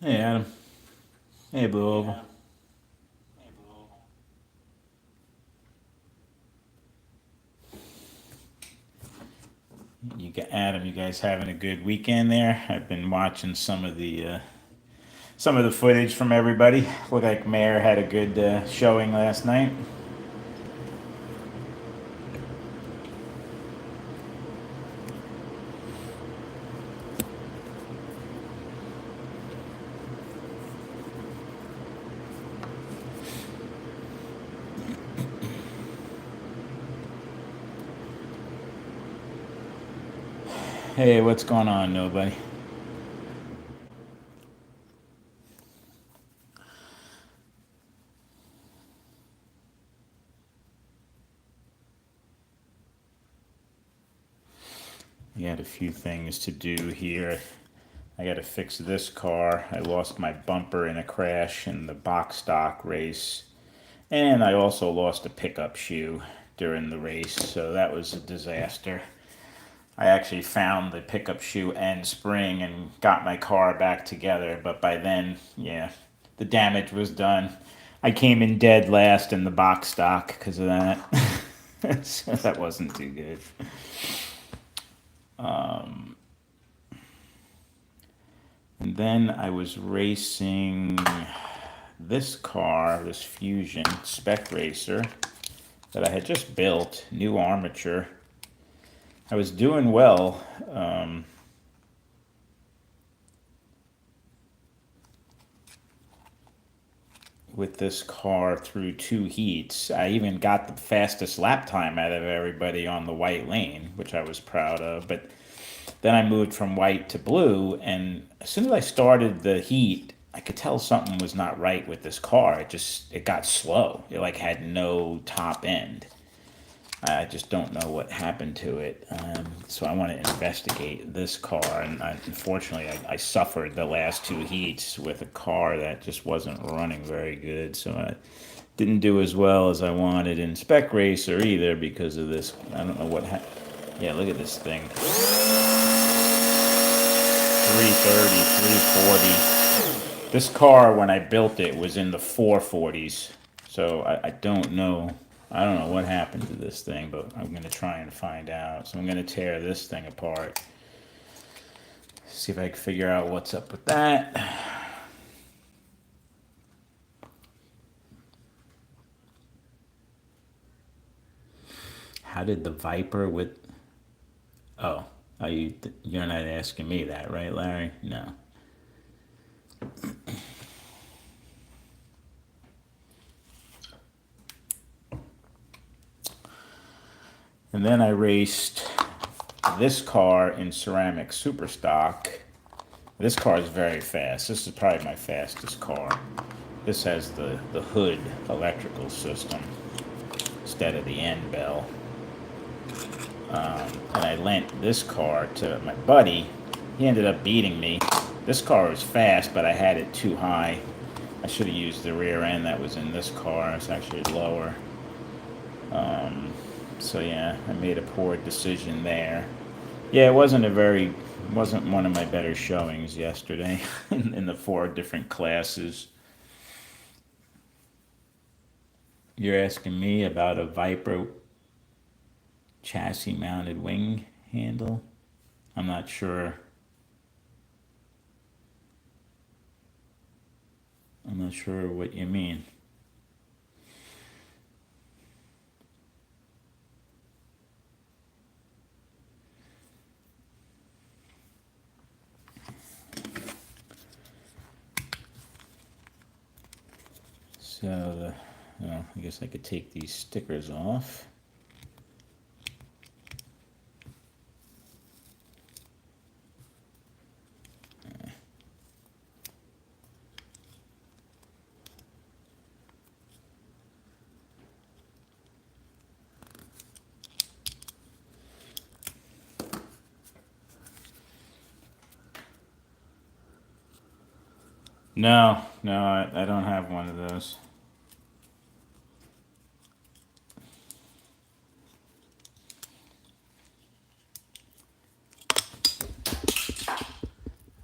Hey, Adam. Hey, Blue Oval. Adam, you guys having a good weekend there? I've been watching some of the footage from everybody. Looked like Mayor had a good showing last night. Hey, what's going on, nobody? We had a few things to do here. I got to fix this car. I lost my bumper in a crash in the box stock race, and I also lost a pickup shoe during the race, so that was a disaster. I actually found the pickup shoe and spring and got my car back together, but by then, yeah, the damage was done. I came in dead last in the box stock because of that. So that wasn't too good. And then I was racing this car, this Fusion Spec Racer that I had just built, new armature. I was doing well. With this car through two heats. I even got the fastest lap time out of everybody on the white lane, which I was proud of. But then I moved from white to blue, and as soon as I started the heat, I could tell something was not right with this car. It got slow. It like had no top end. I just don't know what happened to it. So I want to investigate this car. And unfortunately, I suffered the last two heats with a car that just wasn't running very good. So I didn't do as well as I wanted in Spec Racer either because of this. I don't know what happened. Yeah, look at this thing. 330, 340. This car, when I built it, was in the 440s. So I don't know. I don't know what happened to this thing, but I'm going to try and find out. So I'm going to tear this thing apart. See if I can figure out what's up with that. How did the Viper with... Oh, you're not asking me that, right, Larry? No. And then I raced this car in ceramic super stock. This car is very fast. This is probably my fastest car. This has the hood electrical system instead of the end bell. And I lent this car to my buddy. He ended up beating me. This car was fast, but I had it too high. I should have used the rear end that was in this car. It's actually lower. So yeah, I made a poor decision there. Yeah, it wasn't one of my better showings yesterday in the four different classes. You're asking me about a Viper chassis mounted wing handle? I'm not sure. I'm not sure what you mean. So, well, I guess I could take these stickers off. No, no, I don't have one of those.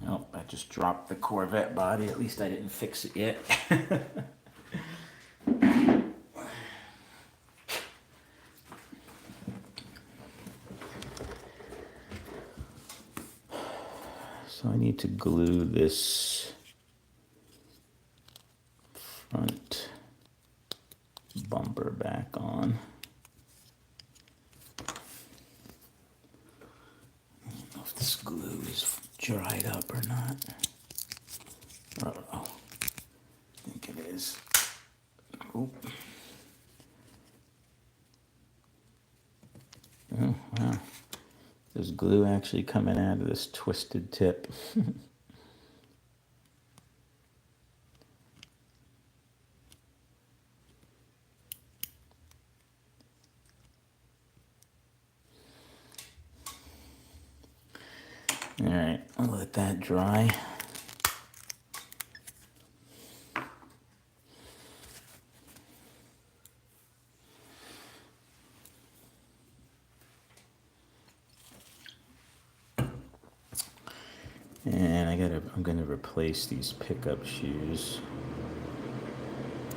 Nope, I just dropped the Corvette body. At least I didn't fix it yet. So I need to glue this front bumper back on. I don't know if this glue is dried up or not. Uh-oh. I think it is. Oop. Oh, wow. There's glue actually coming out of this twisted tip. All right, I'll let that dry. And I'm gonna replace these pickup shoes.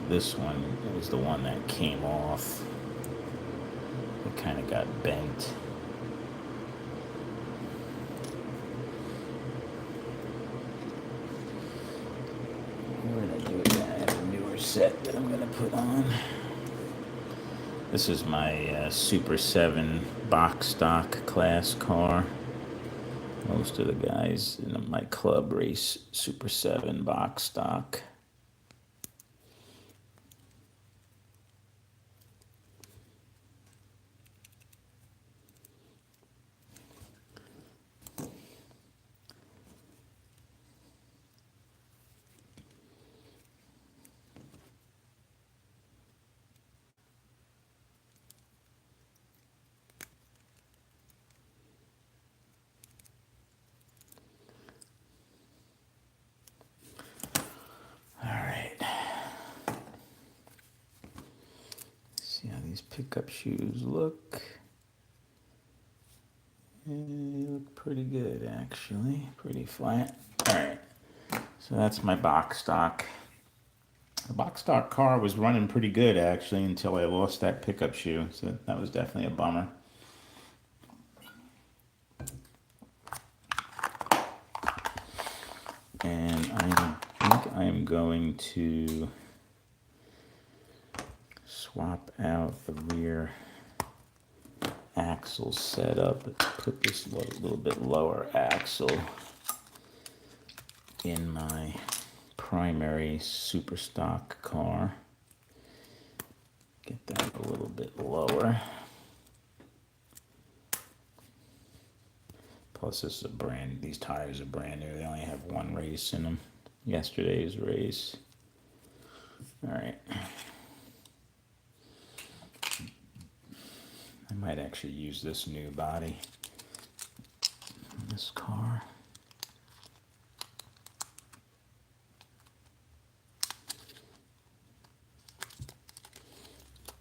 This one was the one that came off. It kind of got bent. Where did I do it? I have a newer set that I'm gonna put on. This is my Super 7 box stock class car. Most of the guys in my club race Super 7 box stock. See how these pickup shoes look. They look pretty good, actually. Pretty flat. All right. So that's my box stock. The box stock car was running pretty good, actually, until I lost that pickup shoe. So that was definitely a bummer. And I think I'm going to swap out the rear axle setup. Put this little bit lower axle in my primary super stock car. Get that a little bit lower. Plus, this is these tires are brand new. They only have one race in them. Yesterday's race. All right. I might actually use this new body in this car.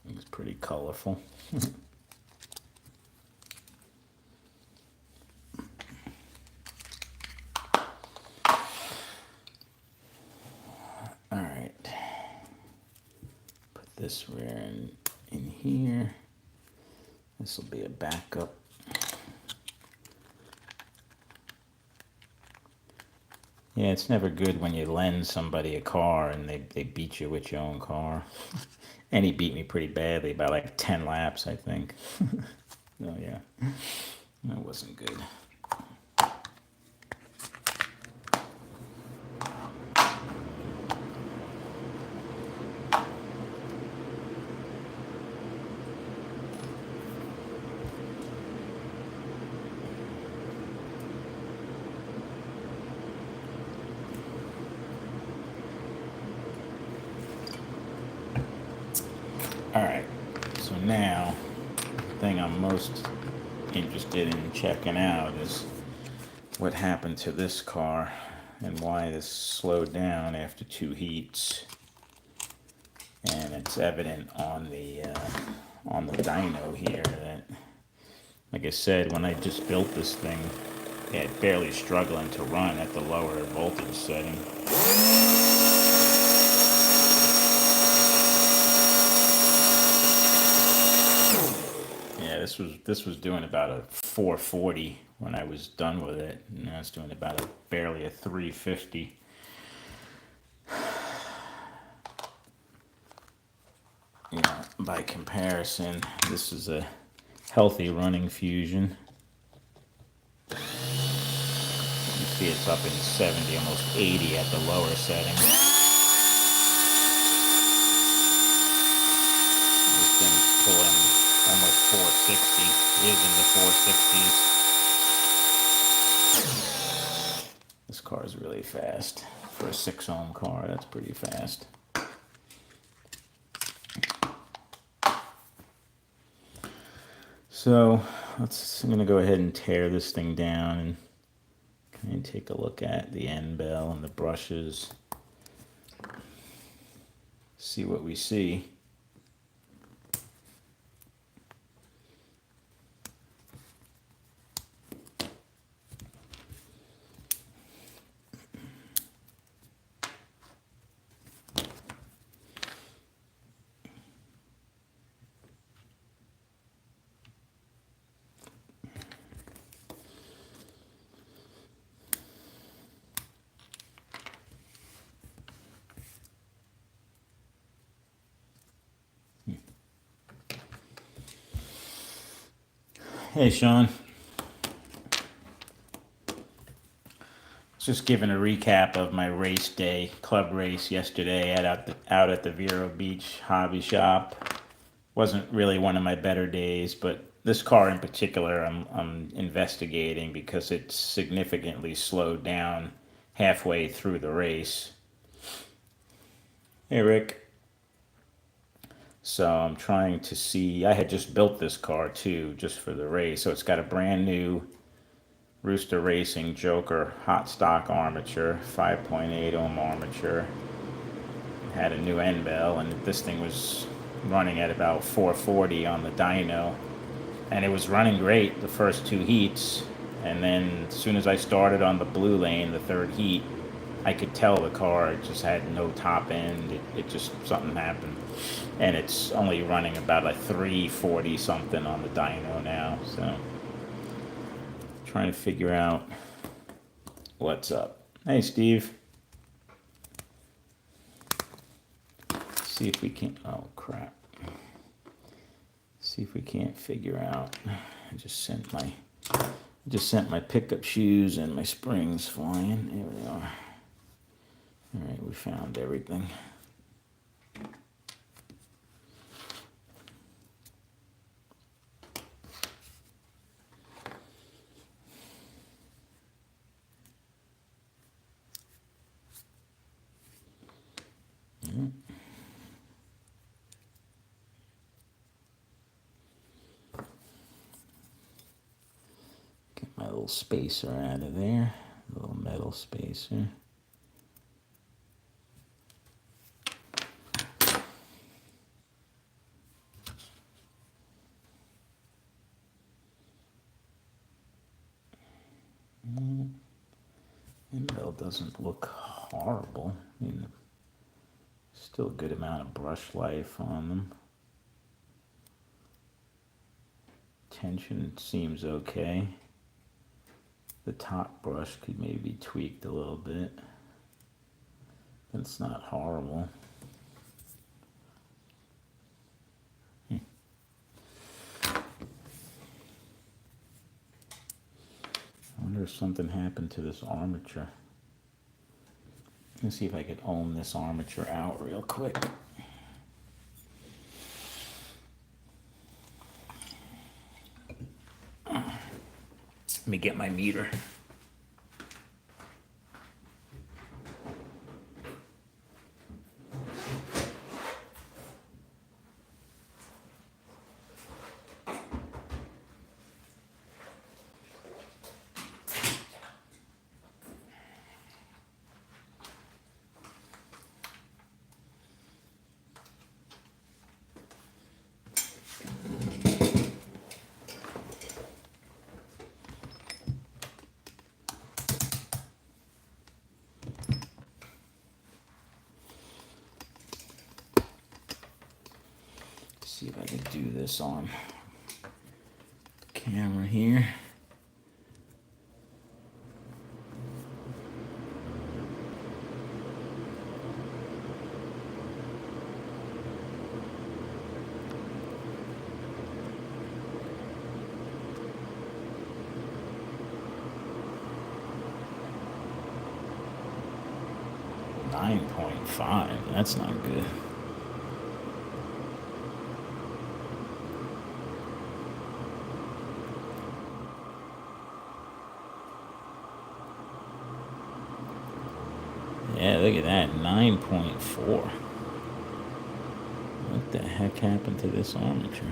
It's pretty colorful. All right. Put this rear in here. This will be a backup. Yeah, it's never good when you lend somebody a car and they beat you with your own car. And he beat me pretty badly by like 10 laps, I think. Oh, yeah. That wasn't good. All right, so now the thing I'm most interested in checking out is what happened to this car. and why this slowed down after 2 heats. And it's evident on the dyno here that, like I said, when I just built this thing, it barely struggling to run at the lower voltage setting. Yeah, this was doing about a 440 when I was done with it. Now it's doing about barely a 350. You know, by comparison, this is a healthy running Fusion. You see it's up in 70, almost 80 at the lower setting. This thing's pulling almost 460, is in the 460s. This car is really fast. For a 6-ohm car, that's pretty fast. So I'm going to go ahead and tear this thing down and take a look at the end bell and the brushes. See what we see. Hey, Sean. Just giving a recap of my race day, club race yesterday out at the Vero Beach Hobby Shop. Wasn't really one of my better days, but this car in particular I'm investigating because it significantly slowed down halfway through the race. Hey, Rick. So I'm trying to see, I had just built this car too, just for the race. So it's got a brand new Rooster Racing Joker hot stock armature, 5.8 ohm armature. Had a new end bell, and this thing was running at about 440 on the dyno. And it was running great the first 2 heats. And then as soon as I started on the blue lane, the 3rd heat, I could tell the car just had no top end. It just, something happened. And it's only running about a 340 something on the dyno now. So trying to figure out what's up. Hey, Steve. See if we can, oh crap. See if we can't figure out. I just sent my pickup shoes and my springs flying. There we are. All right, we found everything. Get my little spacer out of there, little metal spacer. Bell doesn't look horrible. I mean, still a good amount of brush life on them. Tension seems okay. The top brush could maybe be tweaked a little bit. It's not horrible. I wonder if something happened to this armature. Let's see if I could ohm this armature out real quick. Let me get my meter. if I can do this on camera here. .5. That's not good. Yeah, look at that, 9.4. What the heck happened to this armature?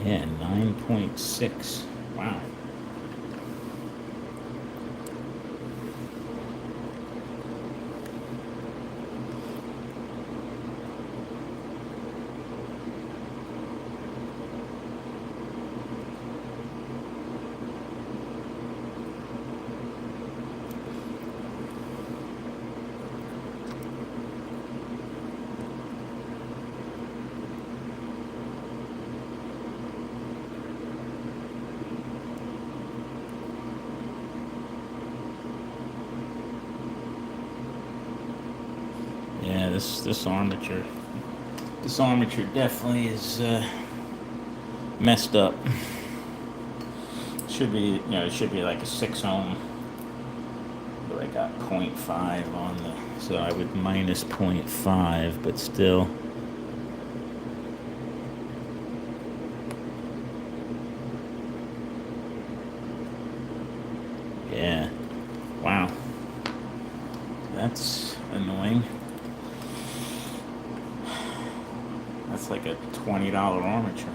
Yeah, 9.6. Wow. Yeah, this armature definitely is messed up. Should be, it should be like a 6 ohm, but I got 0.5 on the, so I would minus 0.5, but still. Yeah, wow, that's annoying. That's like a $20 armature.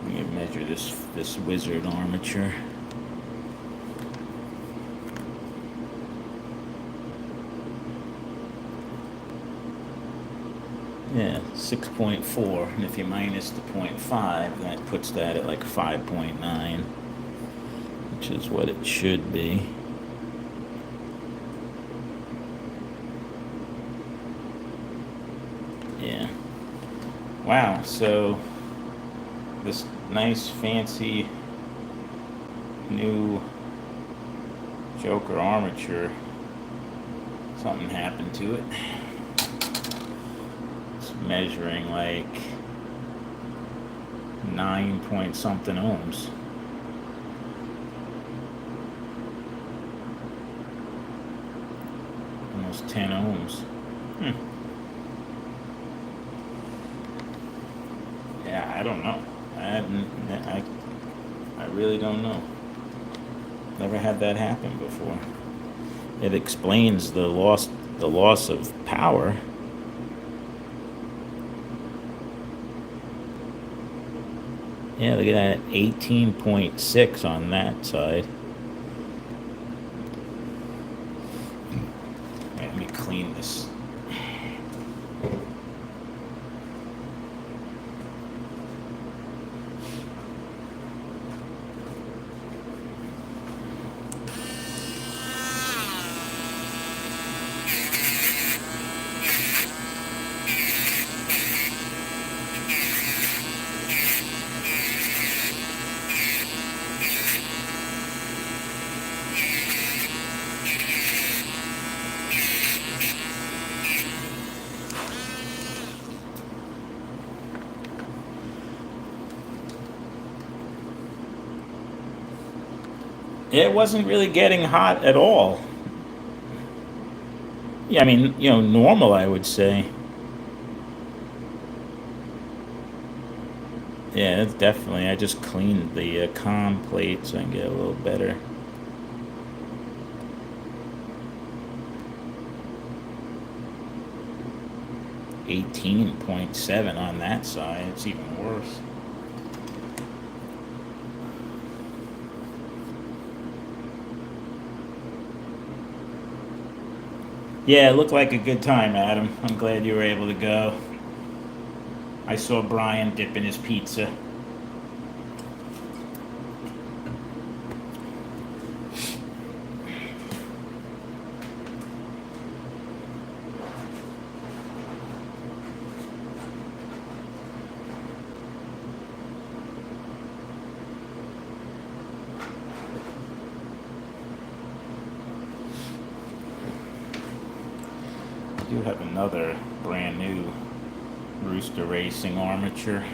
Let me measure this Wizard armature. Yeah, 6.4, and if you minus the 0.5, that puts that at like 5.9, which is what it should be. Yeah. Wow, so this nice fancy new Joker armature, something happened to it. It's measuring like 9 point something ohms. Almost 10 ohms. Yeah, I don't know. I really don't know. Never had that happen before. It explains the loss of power. Yeah, look at that, 18.6 on that side. Right, let me clean this. It wasn't really getting hot at all. Yeah, I mean, normal, I would say. Yeah, it's definitely. I just cleaned the comm plate so I can get a little better. $18.7 on that side. It's even worse. Yeah, it looked like a good time, Adam. I'm glad you were able to go. I saw Brian dipping his pizza. I do have another brand new Rooster Racing armature.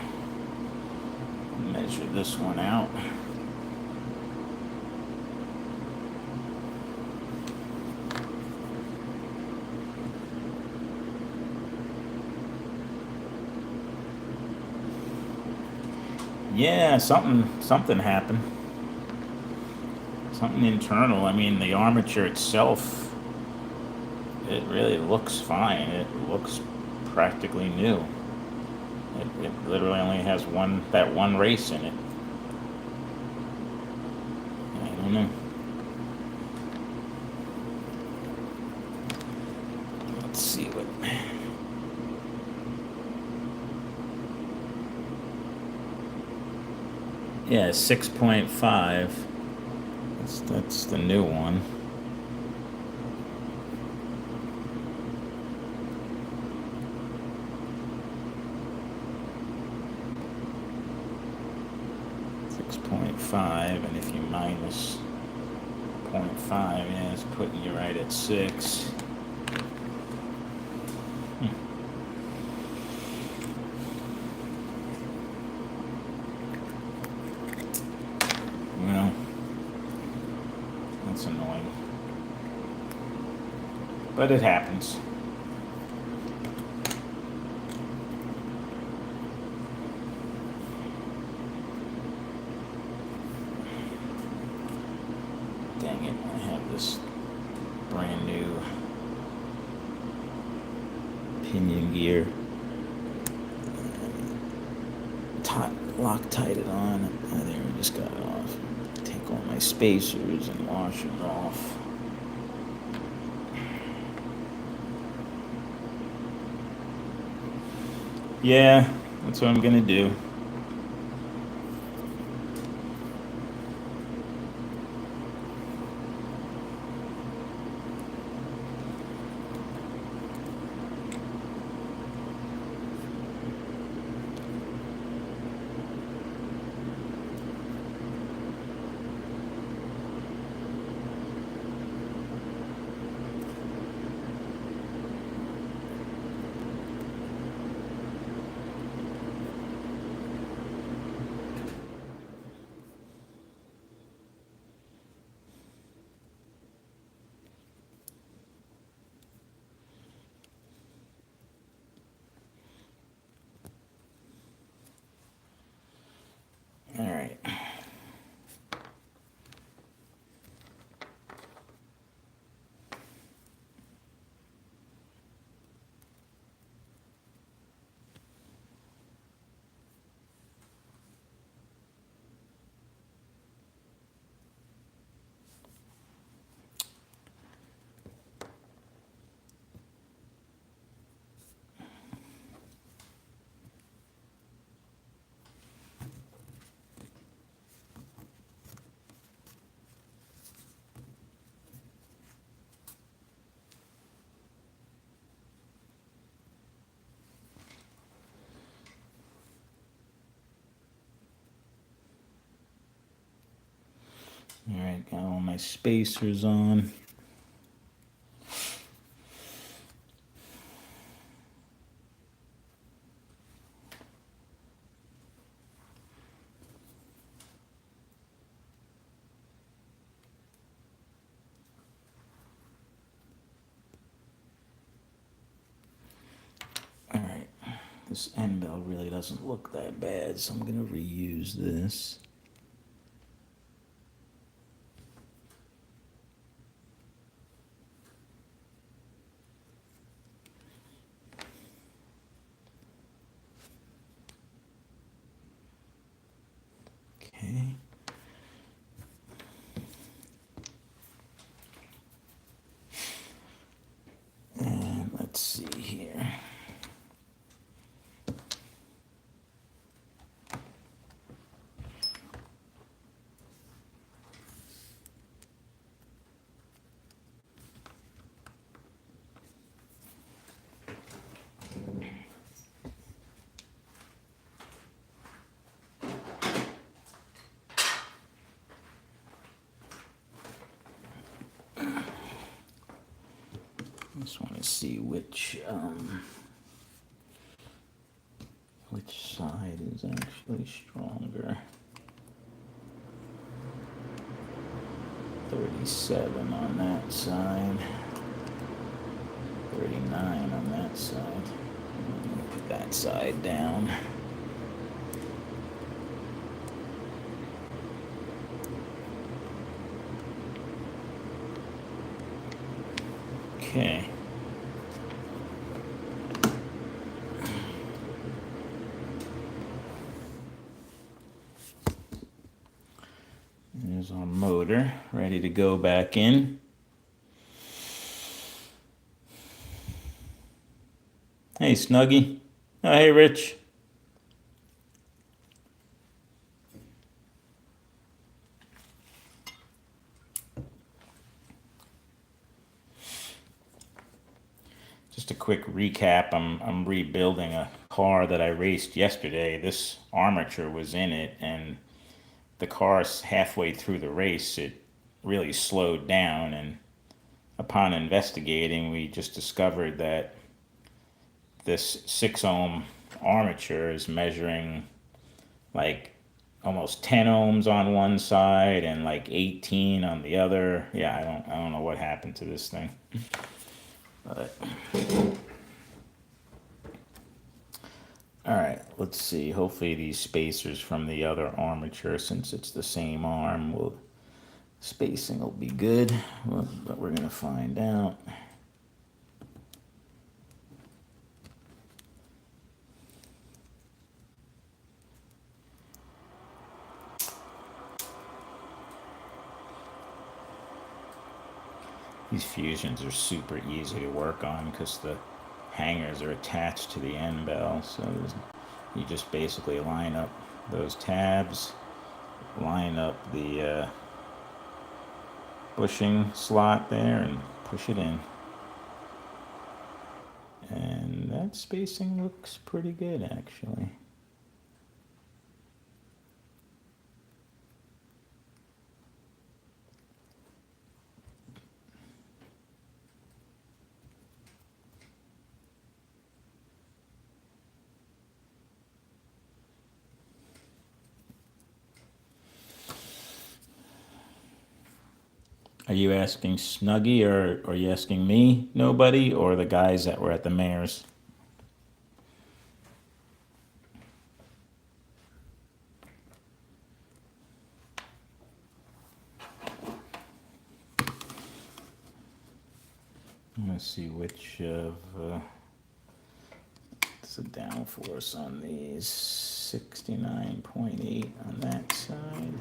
Measure this one out. Yeah, something happened. Something internal. I mean, the armature itself, it really looks fine. It looks practically new. It literally only has that one race in it. I don't know. Let's see what. Yeah, 6.5. That's the new one. And if you minus 0.5, yeah, it's putting you right at 6. Well, that's annoying. But it happens. Dang it, I have this brand new pinion gear. Loctite it on. There, I just got it off. Take all my spacers and wash it off. Yeah, that's what I'm gonna do. All right. All right, got all my spacers on. All right, this end bell really doesn't look that bad, so I'm gonna reuse this. Okay. And let's see here. Just want to see which side is actually stronger. 37 on that side, 39 on that side. I'm gonna put that side down. Okay. There's our motor ready to go back in. Hey, Snuggie. Oh, hey, Rich. Just a quick recap. I'm rebuilding a car that I raced yesterday. This armature was in it, and the car's halfway through the race, it really slowed down. And upon investigating, we just discovered that this 6 ohm armature is measuring like almost 10 ohms on one side and like 18 on the other. Yeah, I don't know what happened to this thing. But all right, let's see. Hopefully these spacers from the other armature, since it's the same arm, spacing will be good. Well, but we're gonna find out. These fusions are super easy to work on because the hangers are attached to the end bell. So you just basically line up those tabs, line up the bushing slot there, and push it in. And that spacing looks pretty good, actually. Are you asking Snuggie, or are you asking me, nobody, or the guys that were at the mayor's? Let's see which of what's the downforce on these. 69.8 on that side,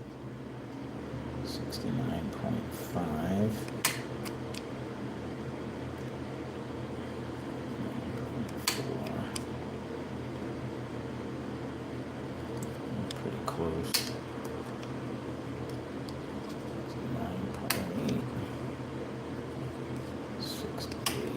69.5. Pretty close. 9.8. 68.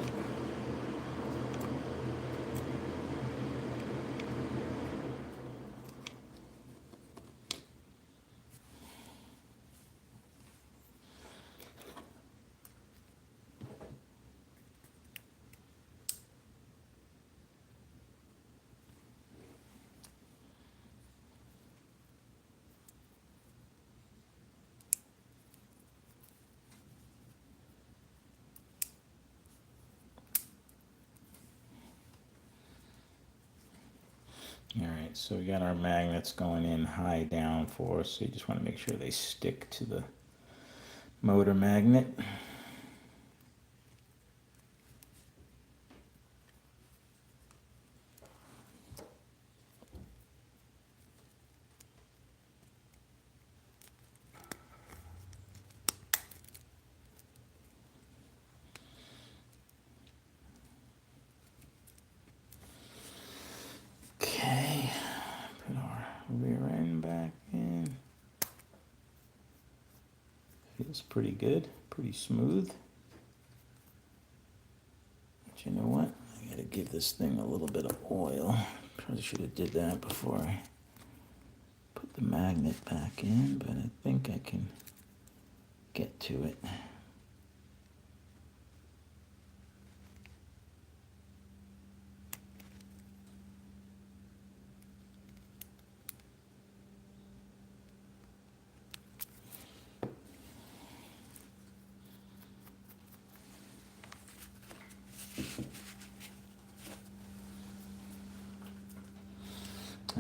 All right, so we got our magnets going in high downforce, so you just want to make sure they stick to the motor magnet. Okay, put our rear end back in. Feels pretty good, pretty smooth. But you know what? I gotta give this thing a little bit of oil. Probably should have did that before I put the magnet back in, but I think I can get to it.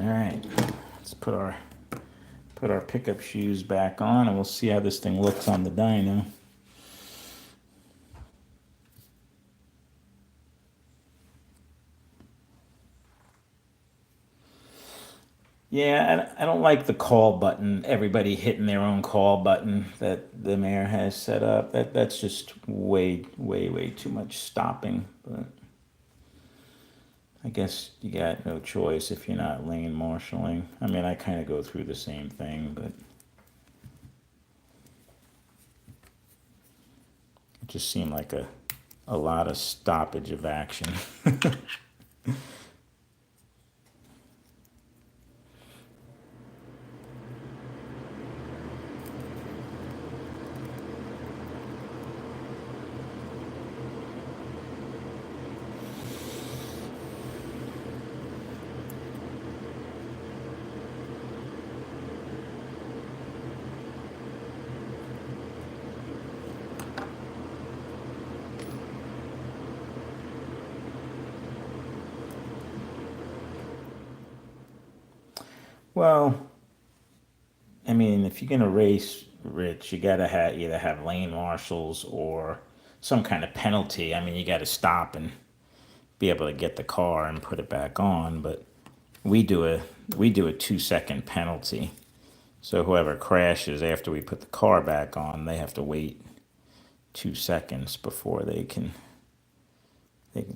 All right, let's put our pickup shoes back on, and we'll see how this thing looks on the dyno. Yeah, I don't like the call button. Everybody hitting their own call button that the mayor has set up. That's just way too much stopping. But I guess you got no choice if you're not lane marshaling. I mean, I kind of go through the same thing, but it just seemed like a lot of stoppage of action. Well, I mean, if you're gonna race, Rich, you gotta either have lane marshals or some kind of penalty. I mean, you gotta stop and be able to get the car and put it back on. But we do a 2 second penalty. So whoever crashes after we put the car back on, they have to wait 2 seconds before they can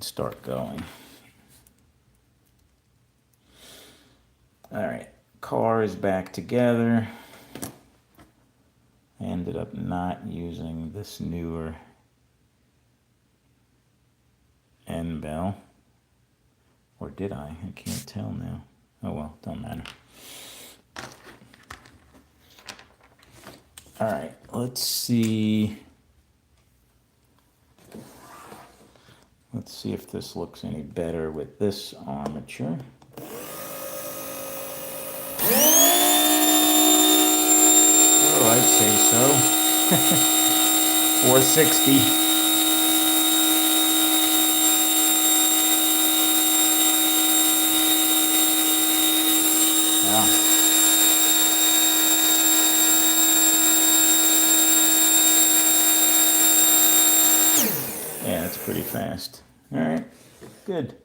start going. All right, car is back together. I ended up not using this newer end bell. Or did I? I can't tell now. Oh well, don't matter. All right, let's see. Let's see if this looks any better with this armature. Oh, I'd say so. 460. Yeah. Yeah, that's pretty fast. All right, good.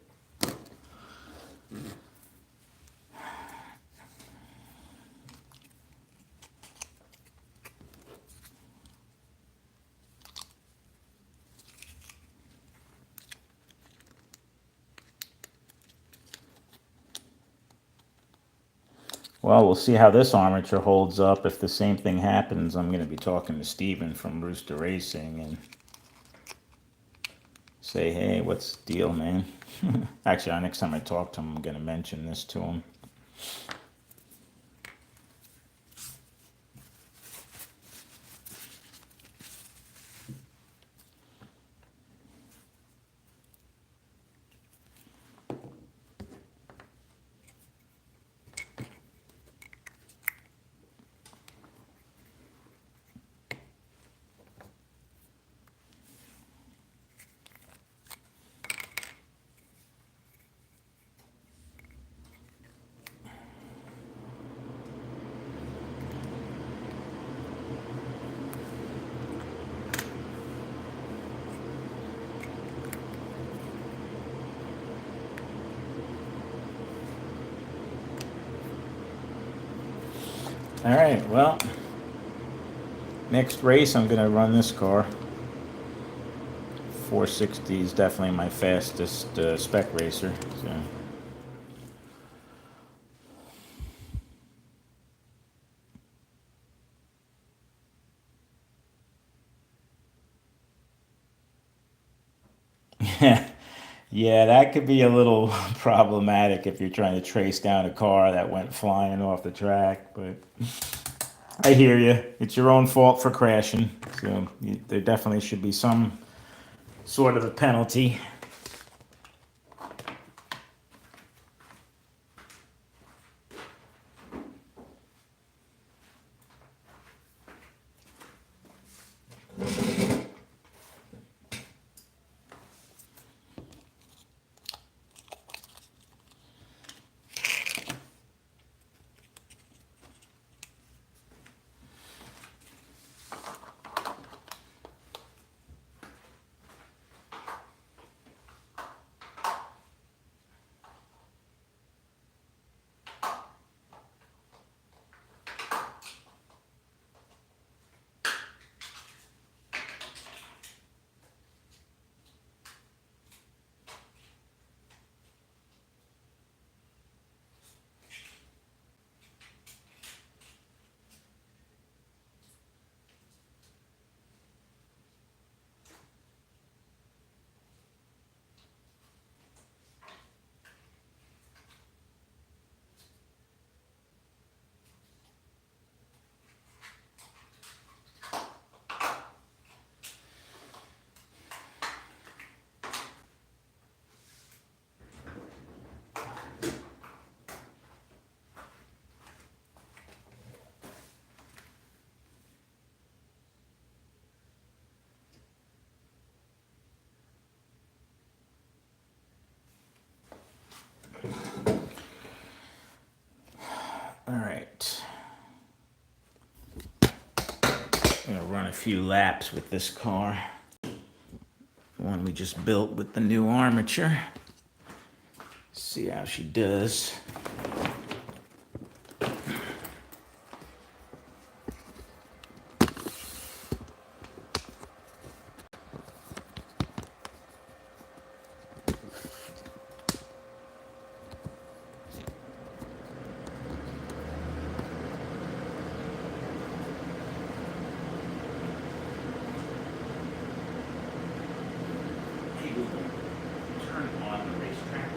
Well, we'll see how this armature holds up. If the same thing happens, I'm going to be talking to Steven from Rooster Racing and say, hey, what's the deal, man? Actually, next time I talk to him, I'm going to mention this to him. All right, well, next race I'm going to run this car. 460 is definitely my fastest spec racer. So. Yeah, that could be a little problematic if you're trying to trace down a car that went flying off the track, but I hear you. It's your own fault for crashing. So there definitely should be some sort of a penalty. a few laps with this car. The one we just built with the new armature. See how she does. Turn on the racetrack.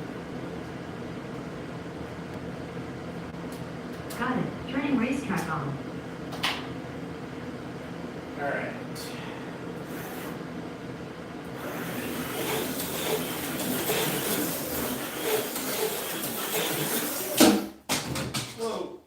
Got it. Turning racetrack on. All right. Whoa.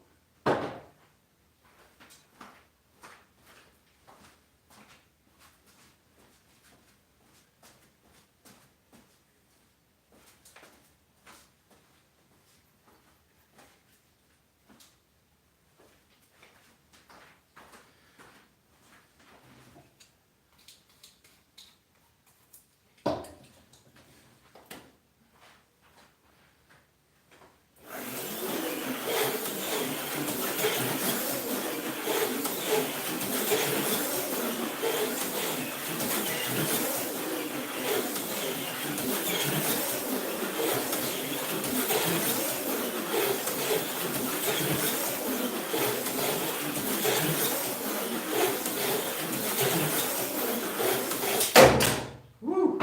Woo.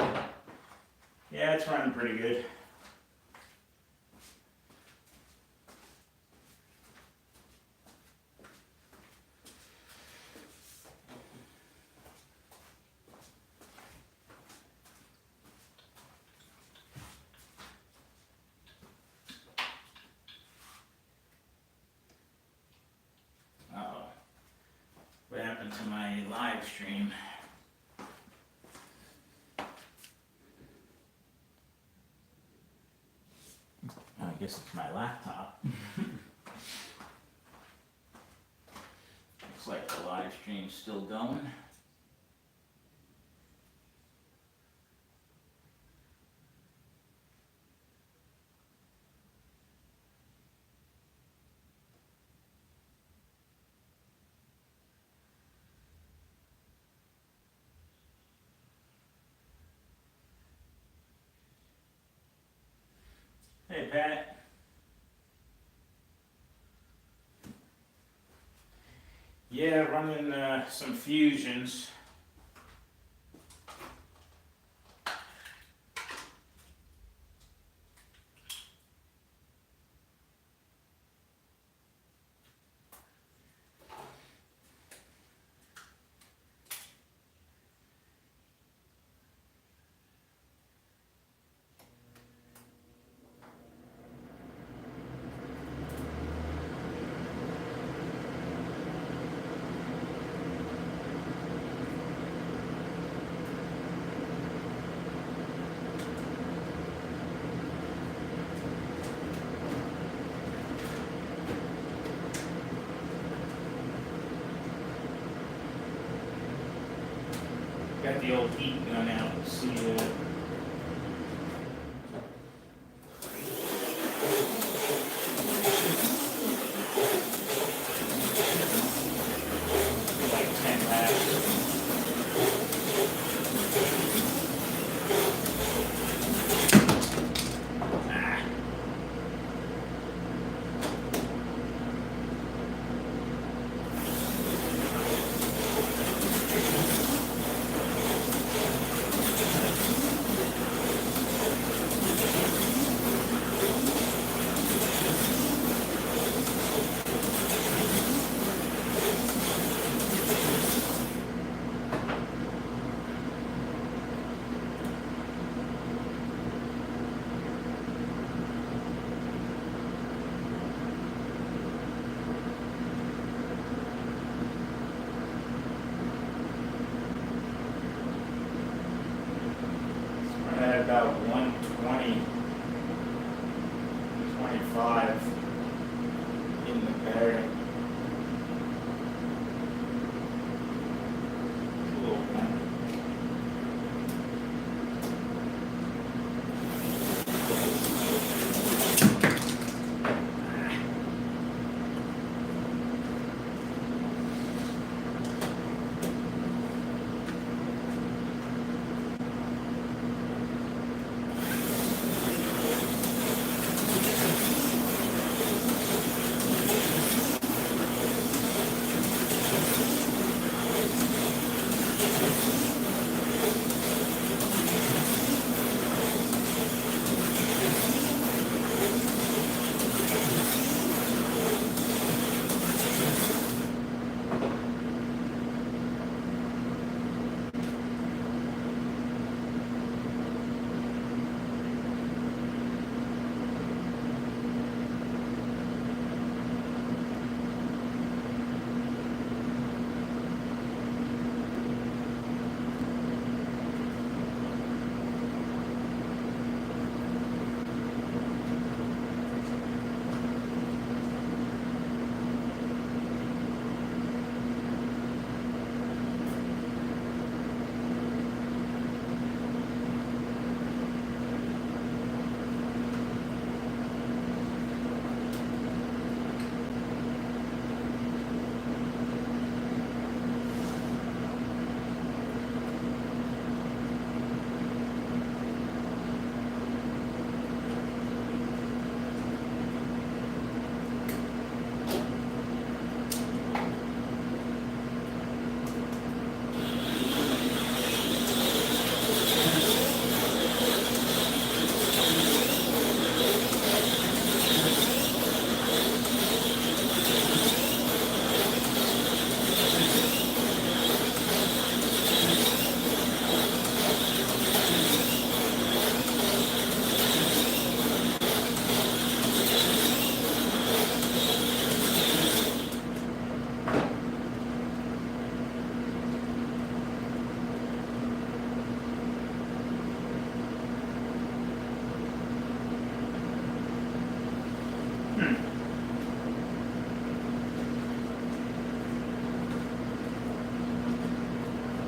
Yeah, it's running pretty good. Uh-oh. What happened to my live stream? I guess it's my laptop. Looks like the live stream's still going. Hey, Pat. Yeah, running some fusions. Got the old heat gun out. See like 10 laps. Ah. We're at about 120, 25 in the bearing.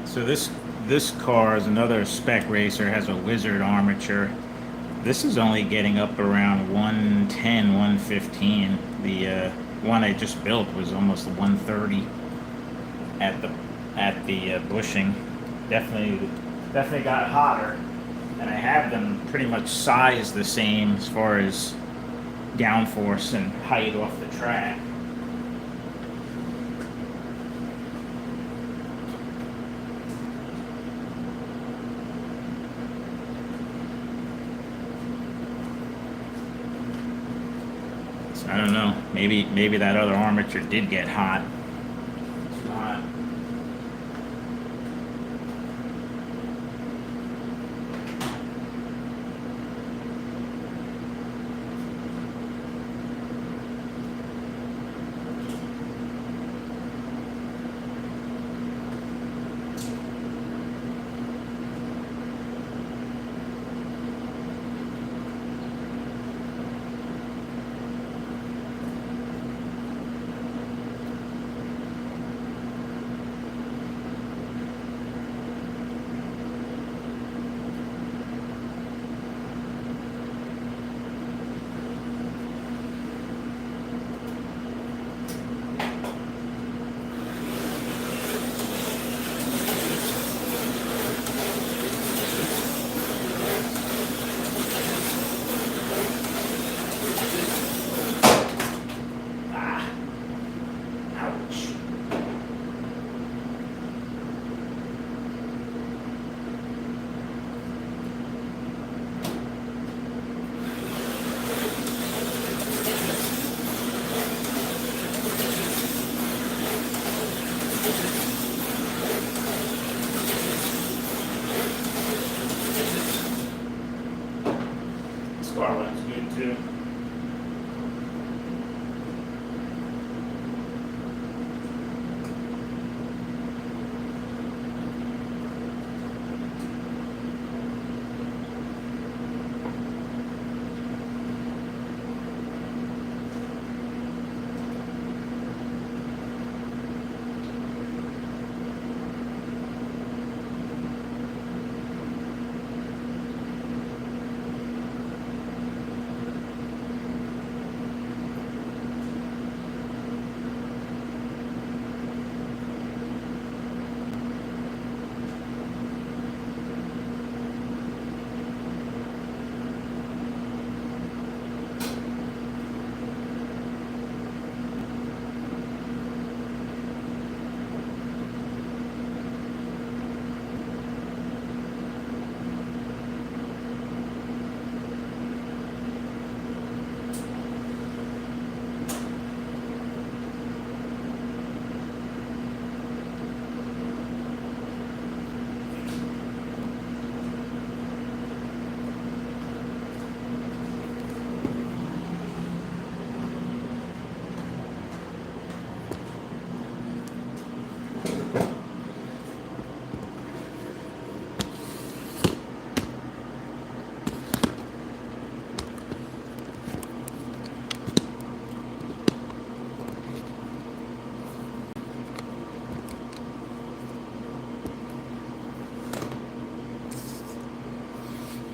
So this car is another spec racer, has a Wizard armature. This is only getting up around 110, 115. The one I just built was almost 130 at the bushing. Definitely got hotter, and I have them pretty much sized the same as far as downforce and height off the track. So I don't know. Maybe that other armature did get hot. It's not. Ouch. This car looks good too.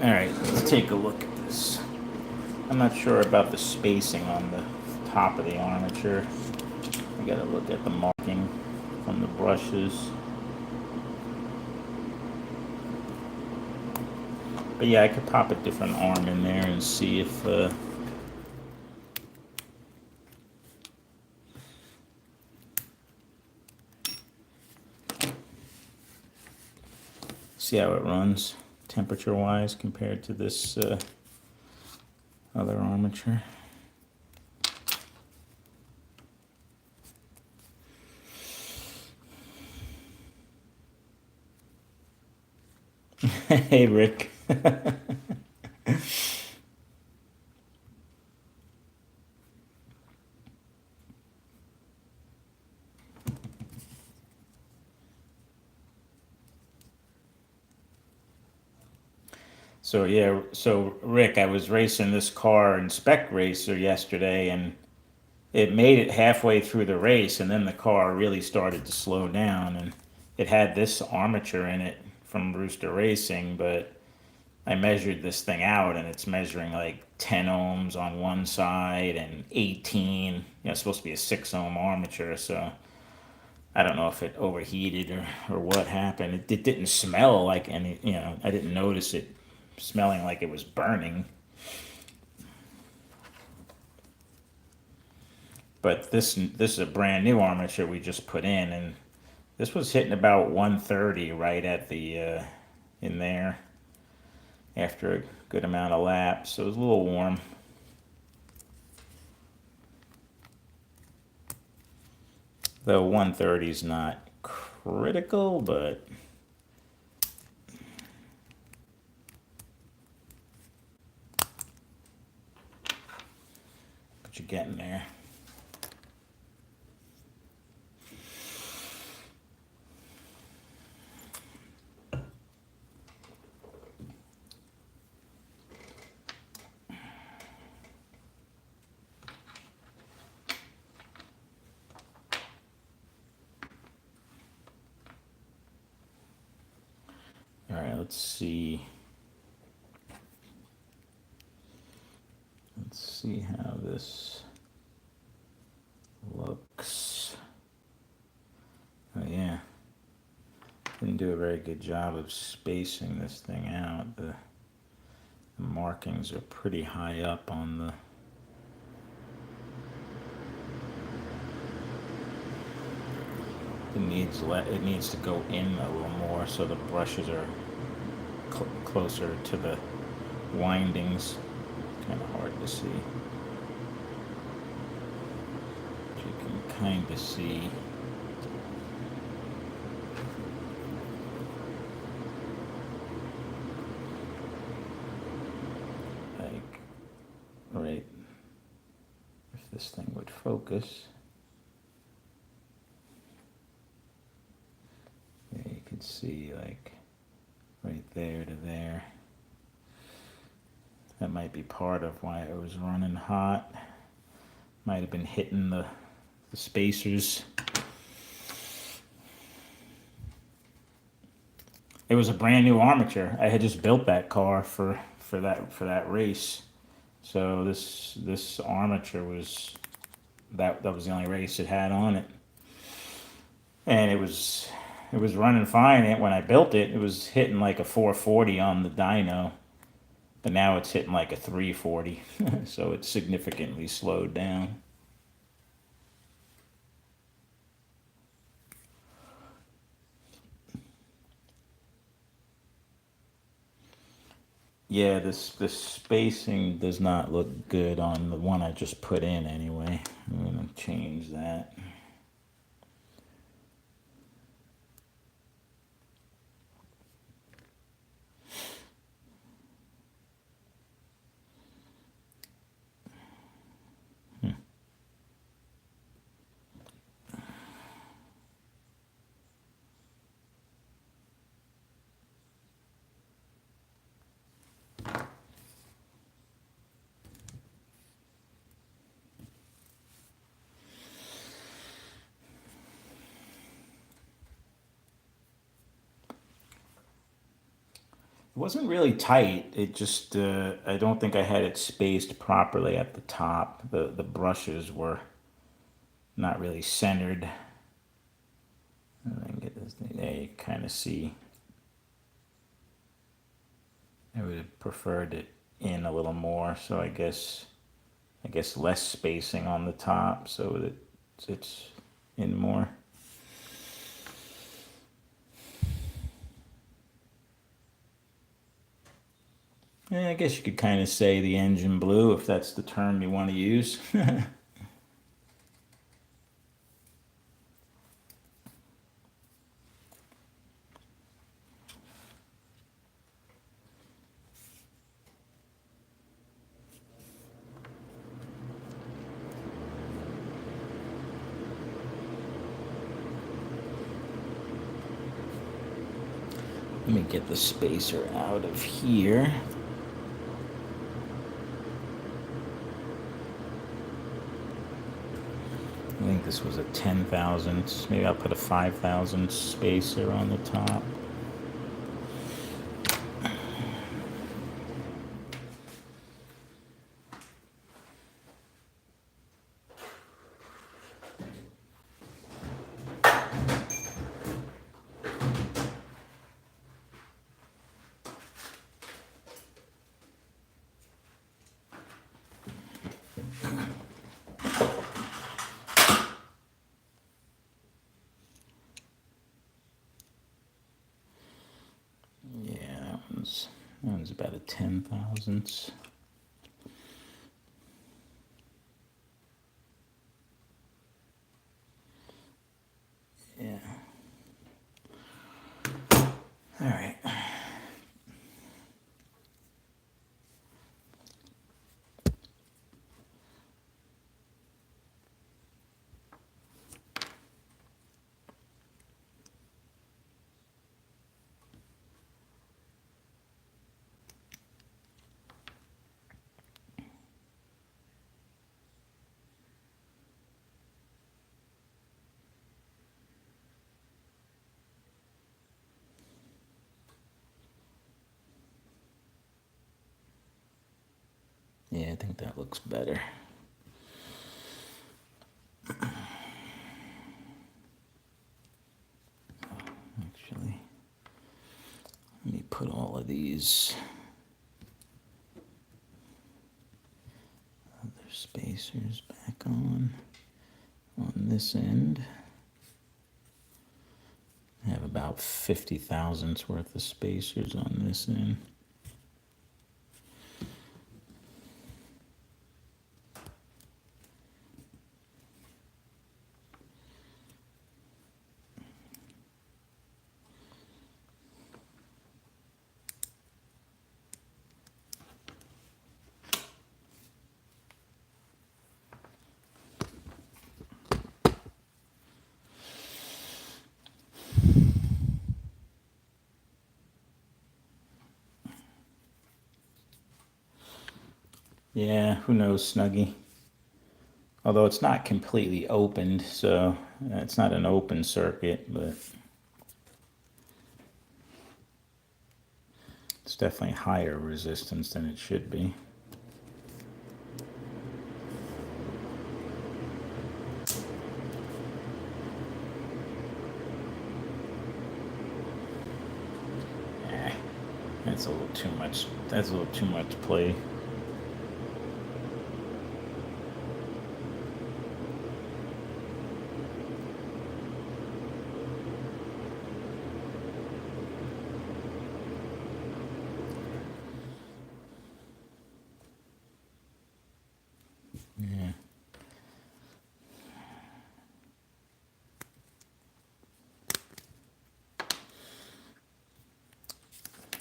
Alright, let's take a look at this. I'm not sure about the spacing on the top of the armature. I gotta look at the marking from the brushes. But yeah, I could pop a different arm in there and see if see how it runs temperature wise compared to this other armature. Hey Rick. So yeah, so Rick, I was racing this car in Spec Racer yesterday, and it made it halfway through the race, and then the car really started to slow down, and it had this armature in it from Rooster Racing, but I measured this thing out, and it's measuring like 10 ohms on one side and 18. It's supposed to be a 6 ohm armature, so I don't know if it overheated or what happened. It didn't smell like any, I didn't notice it smelling like it was burning. But this is a brand new armature we just put in, and this was hitting about 130 right at the in there after a good amount of laps. So it was a little warm. Though 130 is not critical, but you're getting there. All right, let's see. Let's see how this looks. Oh yeah, didn't do a very good job of spacing this thing out. The markings are pretty high up on the. It needs to go in a little more so the brushes are closer to the windings. Kind of hard to see. But you can kind of see. Like, right, if this thing would focus. You could see like right there to there. That might be part of why it was running hot. Might have been hitting the spacers. It was a brand new armature. I had just built that car for that race. So this armature was that was the only race it had on it. And it was running fine. And when I built it, it was hitting like a 440 on the dyno, but now it's hitting like a 340. So it's significantly slowed down. Yeah, this spacing does not look good on the one I just put in anyway. I'm gonna change that. It wasn't really tight. It just I don't think I had it spaced properly at the top. The brushes were not really centered. I can get this thing. There you kind of see. I would have preferred it in a little more. So I guess less spacing on the top so that it's in more. Yeah, I guess you could kind of say the engine blew if that's the term you want to use. Let me get the spacer out of here. think this was a 10,000. Maybe I'll put a 5,000 spacer on the top. Yeah, that one's about a 10,000. Yeah. All right. Yeah, I think that looks better. Actually, let me put all of these other spacers back on this end. I have about 50 thousandths worth of spacers on this end. Yeah, who knows, Snuggie? Although it's not completely opened, so it's not an open circuit, but it's definitely higher resistance than it should be. That's a little too much. That's a little too much play. Yeah.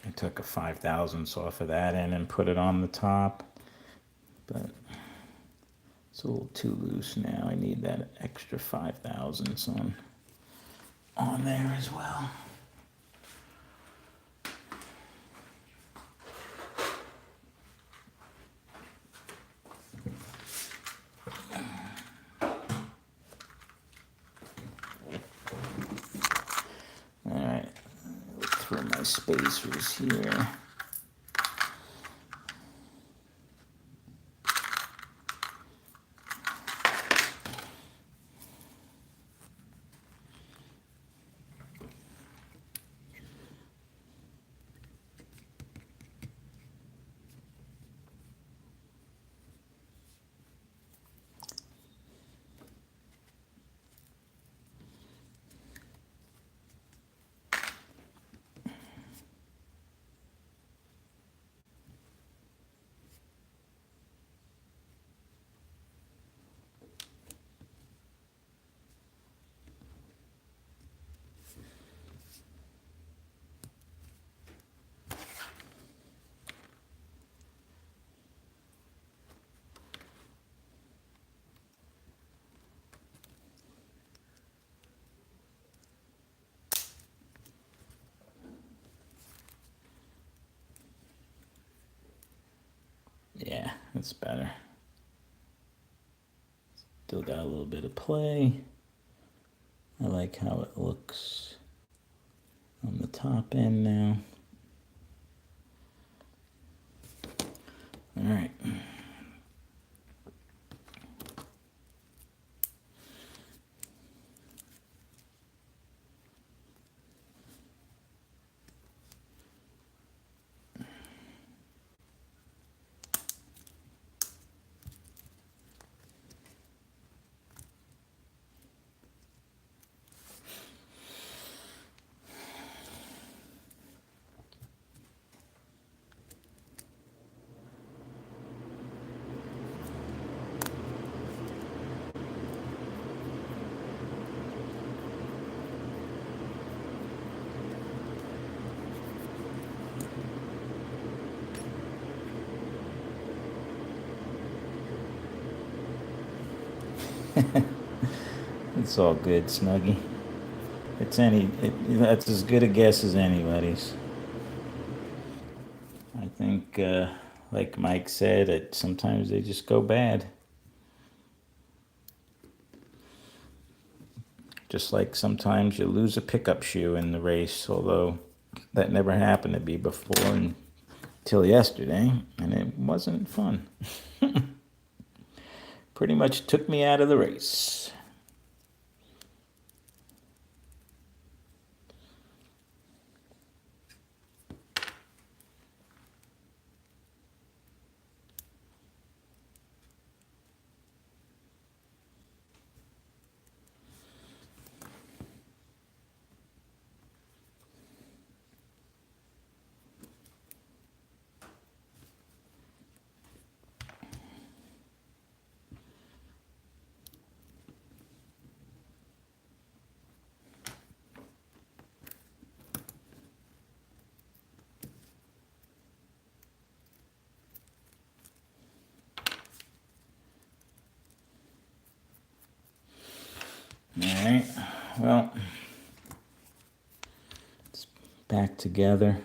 I took a 5,000ths off of that end and put it on the top, but it's a little too loose now. I need that extra 5,000ths on there as well. All right, look through my spacers here. Yeah, that's better. Still got a little bit of play. I like how it looks on the top end now. All right. It's all good, Snuggie. That's as good a guess as anybody's. I think, like Mike said, sometimes they just go bad. Just like sometimes you lose a pickup shoe in the race, although that never happened to me before until yesterday, and it wasn't fun. Pretty much took me out of the race. All right, well, it's back together.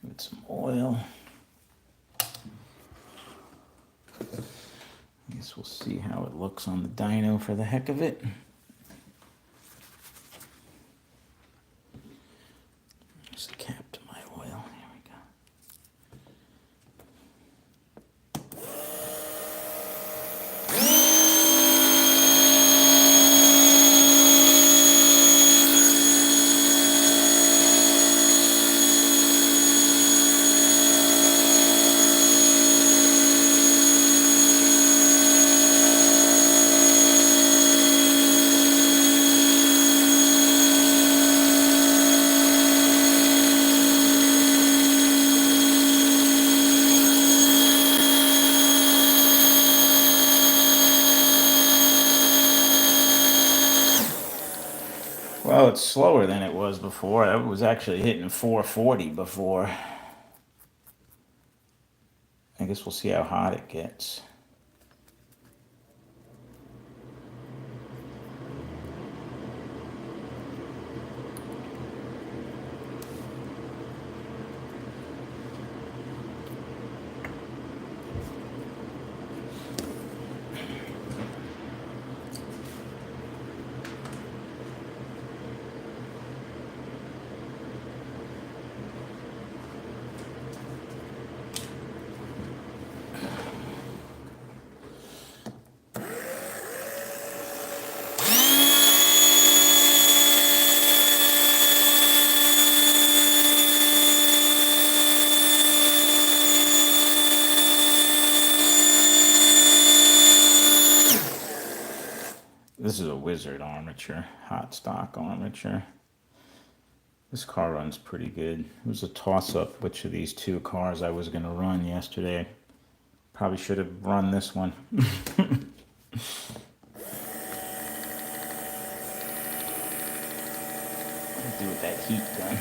With some oil. I guess we'll see how it looks on the dyno for the heck of it. There's the cap to my oil. Here we go. Well, it's slower than it was before. I was actually hitting 440 before. I guess we'll see how hot it gets. This is a Wizard armature, hot stock armature. This car runs pretty good. It was a toss-up which of these two cars I was going to run yesterday. Probably should have run this one. Do with that heat gun.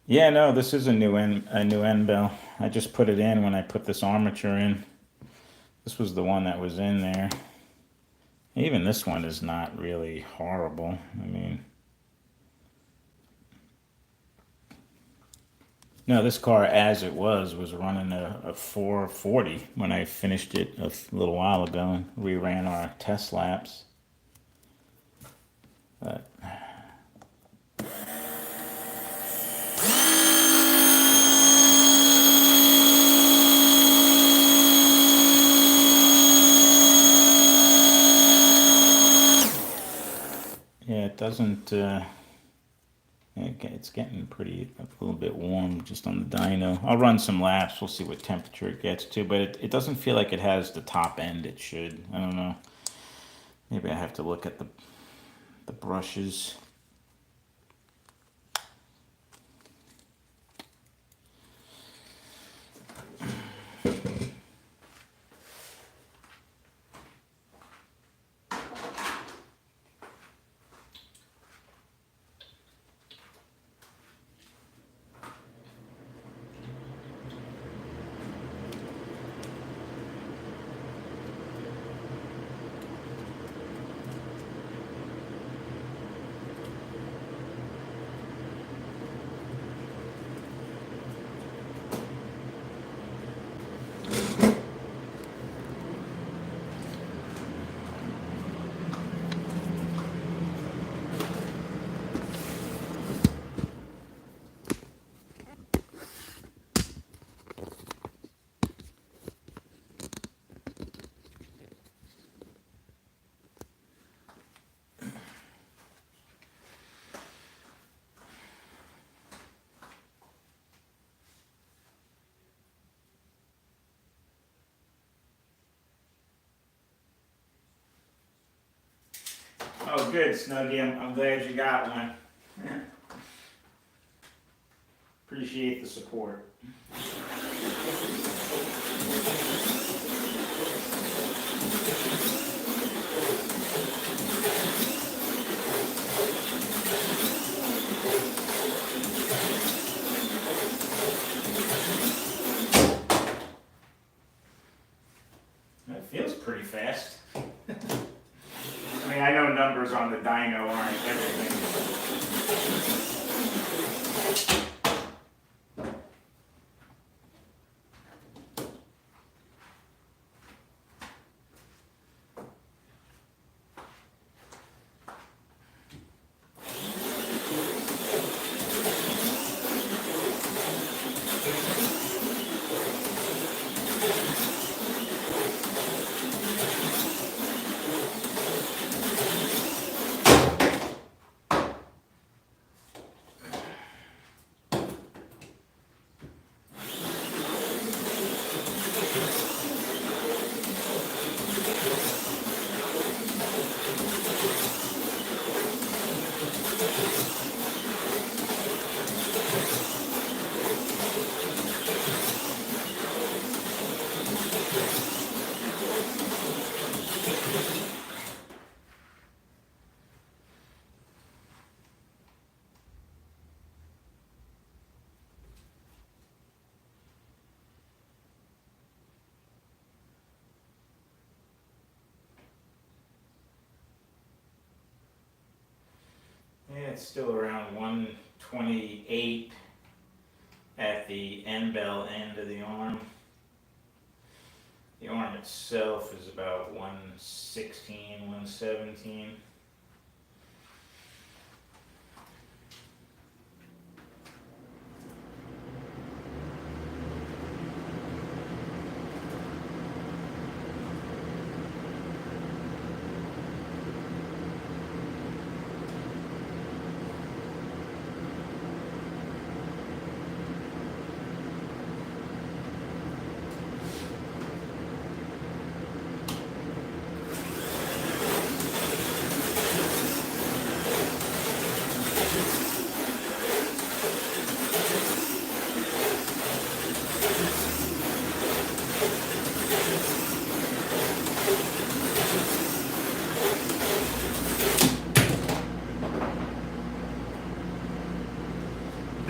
Yeah, no, this is a new end bell. I just put it in when I put this armature in. This was the one that was in there. Even this one is not really horrible. I mean, no, this car as it was running a 440 when I finished it a little while ago. We ran our test laps. But yeah, it doesn't. It's getting pretty a little bit warm just on the dyno. I'll run some laps. We'll see what temperature it gets to, but it doesn't feel like it has the top end it should. I don't know. Maybe I have to look at the brushes. Oh, good, Snuggie. I'm glad you got one. Appreciate the support. That feels pretty fast. I mean, I know numbers on the dyno aren't everything. Yeah, it's still around 128 at the end bell end of the arm. The arm itself is about 116, 117.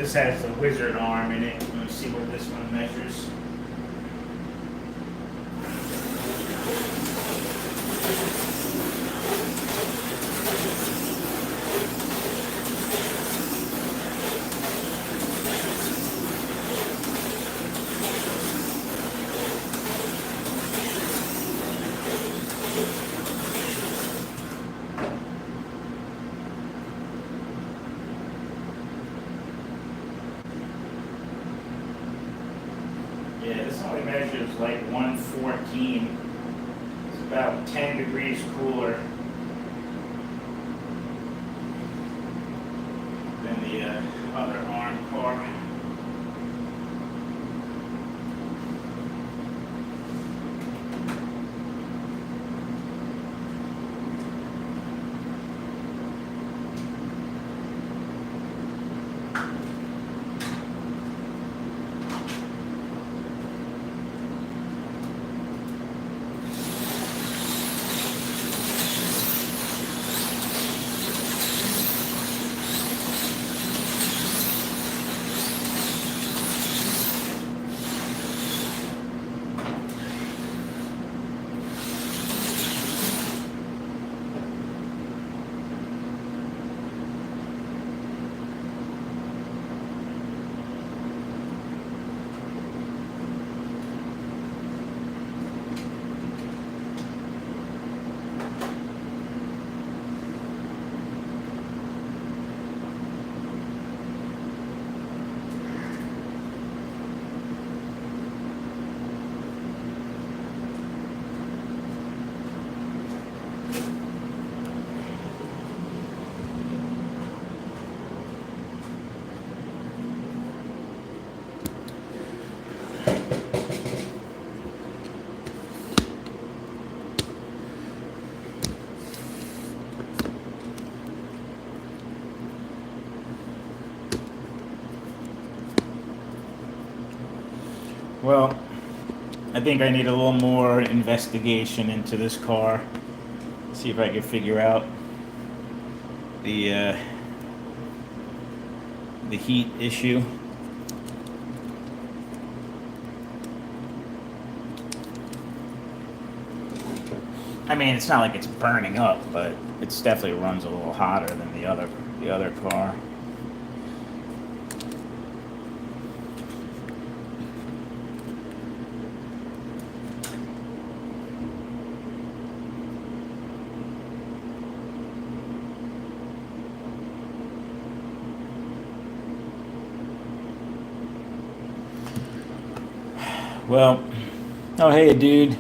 This has the wizard arm in it. Let me see what this one measures. Yeah, this only measures like 114. It's about 10 degrees cooler than the other arm car. Well, I think I need a little more investigation into this car. See if I can figure out the heat issue. I mean, it's not like it's burning up, but it definitely runs a little hotter than the other car. Well, oh hey, dude.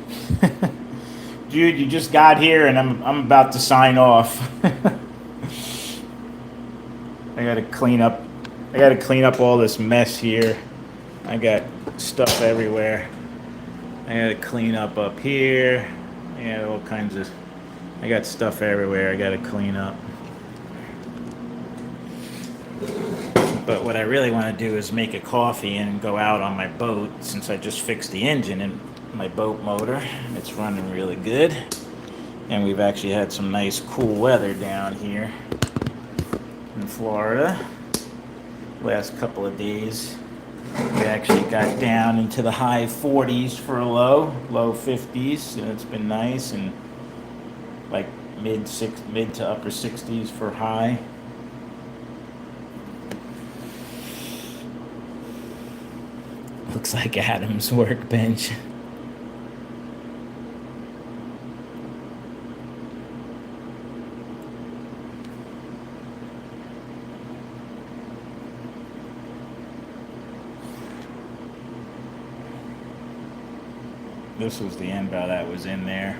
Dude, you just got here and I'm about to sign off. I gotta clean up all this mess here. I got stuff everywhere. I gotta clean up here. I got all kinds of I got stuff everywhere I gotta clean up. But what I really want to do is make a coffee and go out on my boat, since I just fixed the engine in my boat motor. It's running really good. And we've actually had some nice cool weather down here in Florida last couple of days. We actually got down into the high 40s for a low 50s, and it's been nice, and like mid to upper 60s for high. Looks like Adam's workbench. This was the end bow that was in there.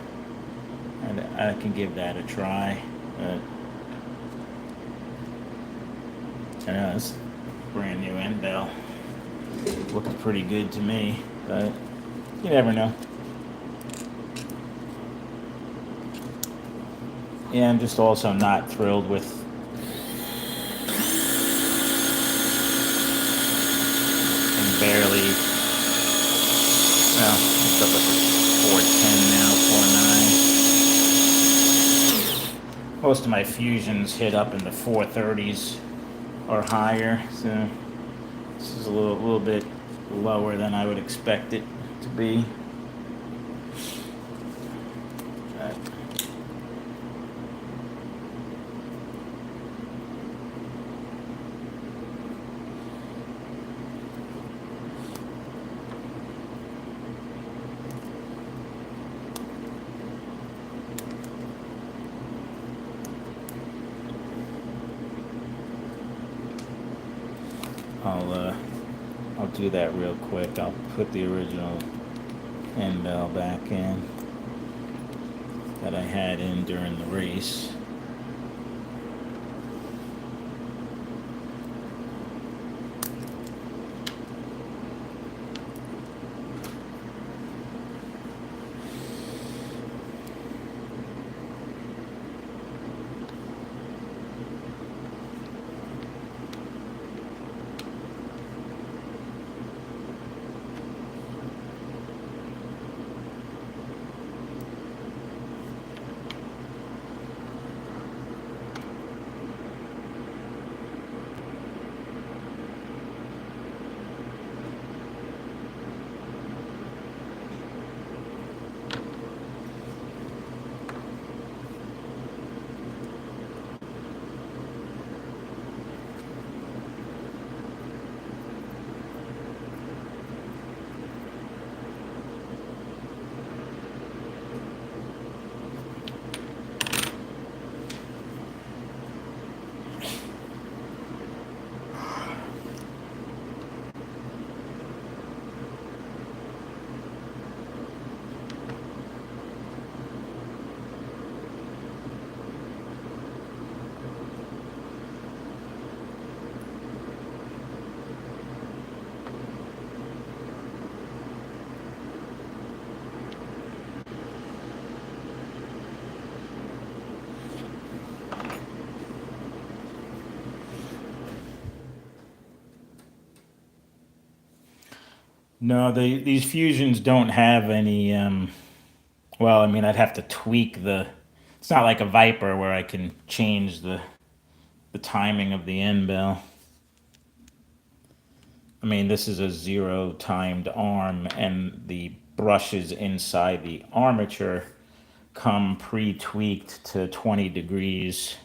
And I can give that a try. But I know it's brand new end bell. Looked pretty good to me, but you never know. Yeah, I'm just also not thrilled with and barely. Well, it's up at 410 now, 4.9. Most of my fusions hit up in the 430s or higher, so This is a little bit lower than I would expect it to be. I'll do that real quick. I'll put the original end bell back in that I had in during the race. No, these fusions don't have any. Well, I mean, I'd have to tweak the. It's not like a Viper where I can change the timing of the end bell. I mean, this is a zero timed arm, and the brushes inside the armature come pre-tweaked to 20 degrees,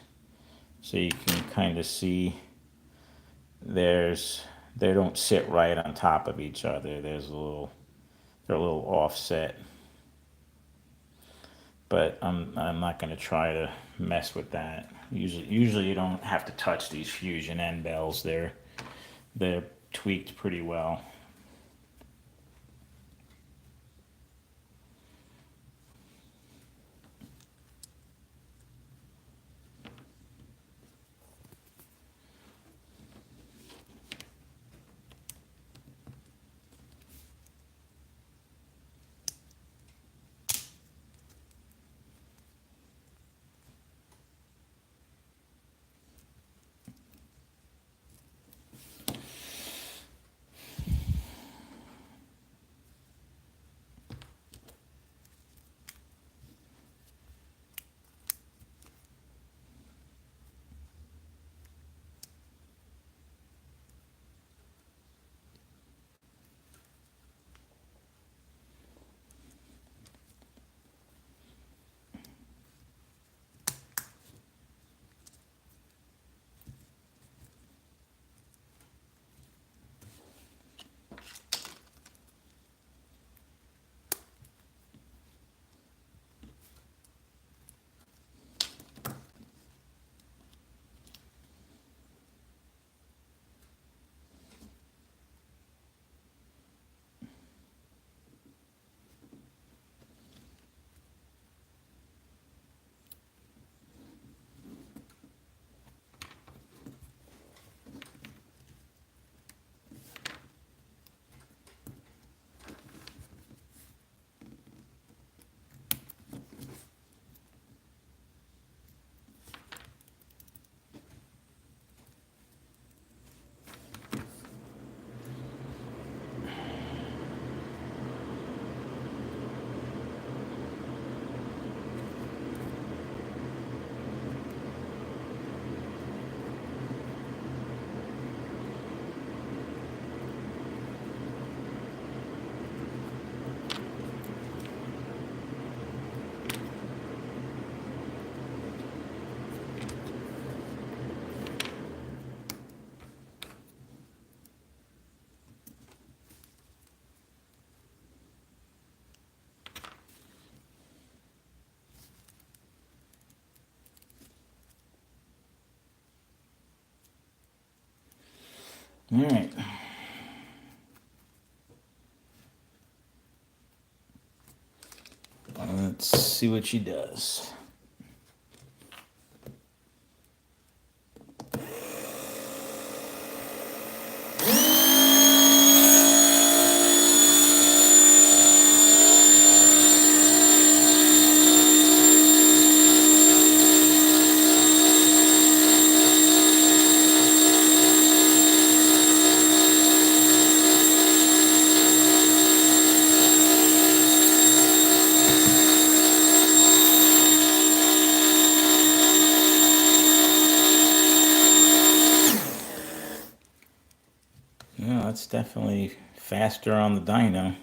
so you can kind of see they don't sit right on top of each other. They're a little offset, but I'm not going to try to mess with that. Usually you don't have to touch these fusion end bells. They're tweaked pretty well. All right. Let's see what she does. Yeah, that's definitely faster on the dyno.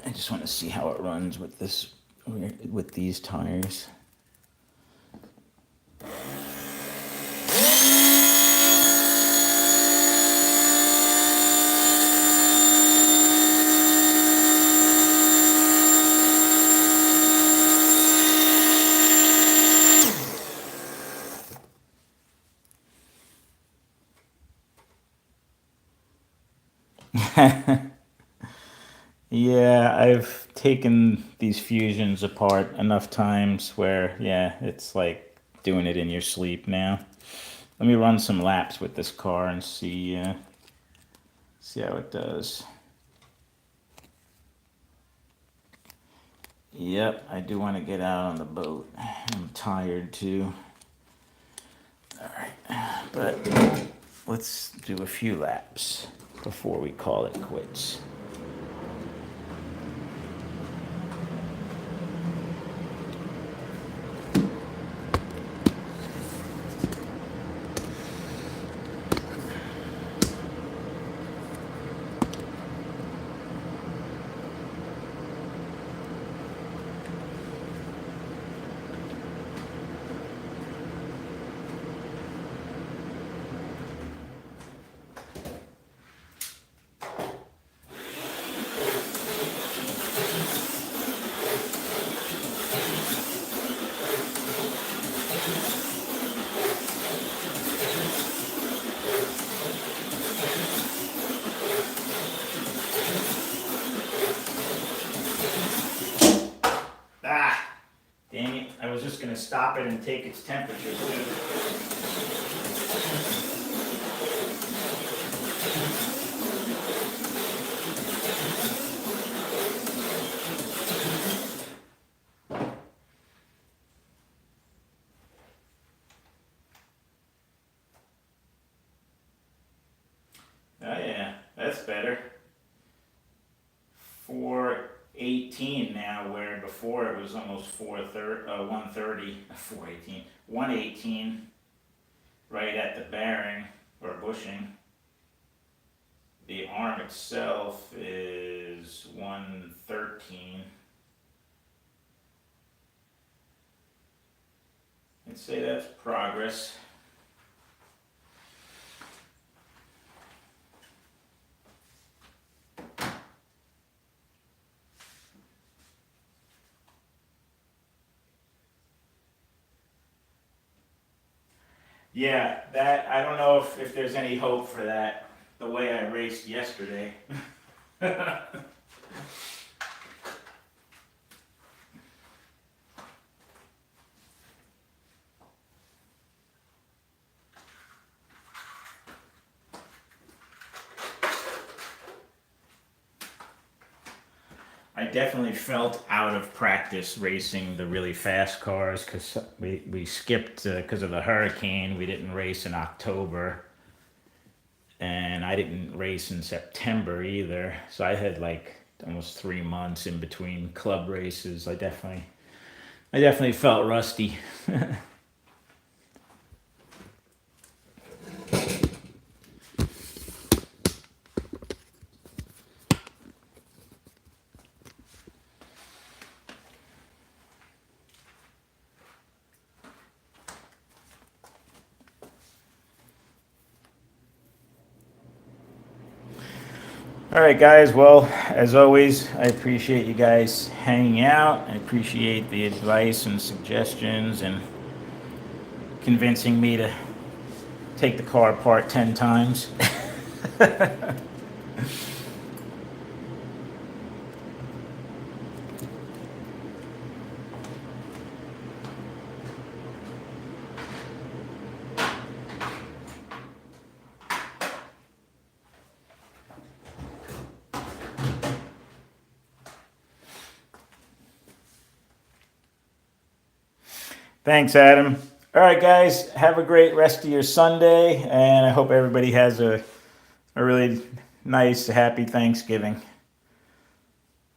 I just want to see how it runs with this, with these tires. Yeah, I've taken these fusions apart enough times where, yeah, it's like doing it in your sleep now. Let me run some laps with this car and see how it does. Yep, I do want to get out on the boat. I'm tired too. All right, but let's do a few laps before we call it quits. Ah, dang it. I was just going to stop it and take its temperature too. Oh yeah, that's better. 418 now, where before it was almost 130, 418, 118, right at the bearing or bushing. The arm itself is 113. I'd say that's progress. Yeah, that I don't know if there's any hope for that. The way I raced yesterday. I definitely felt out of practice racing the really fast cars because we skipped because of the hurricane. We didn't race in October, and I didn't race in September either. So I had like almost 3 months in between club races. I definitely felt rusty. All right, guys. Well, as always, I appreciate you guys hanging out. I appreciate the advice and suggestions and convincing me to take the car apart 10 times. Thanks, Adam. All right, guys. Have a great rest of your Sunday, and I hope everybody has a really nice, happy Thanksgiving.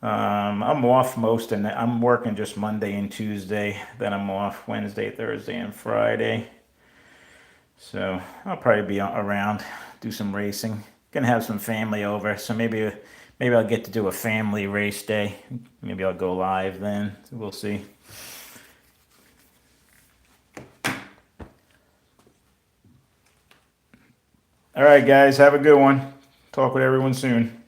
I'm off most, and I'm working just Monday and Tuesday. Then I'm off Wednesday, Thursday, and Friday. So I'll probably be around, do some racing. Gonna have some family over, so maybe I'll get to do a family race day. Maybe I'll go live then. We'll see. All right, guys, have a good one. Talk with everyone soon.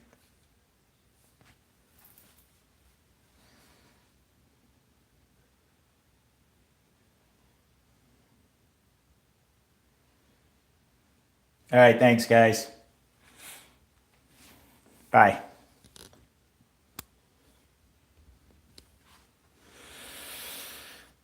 All right, thanks, guys. Bye.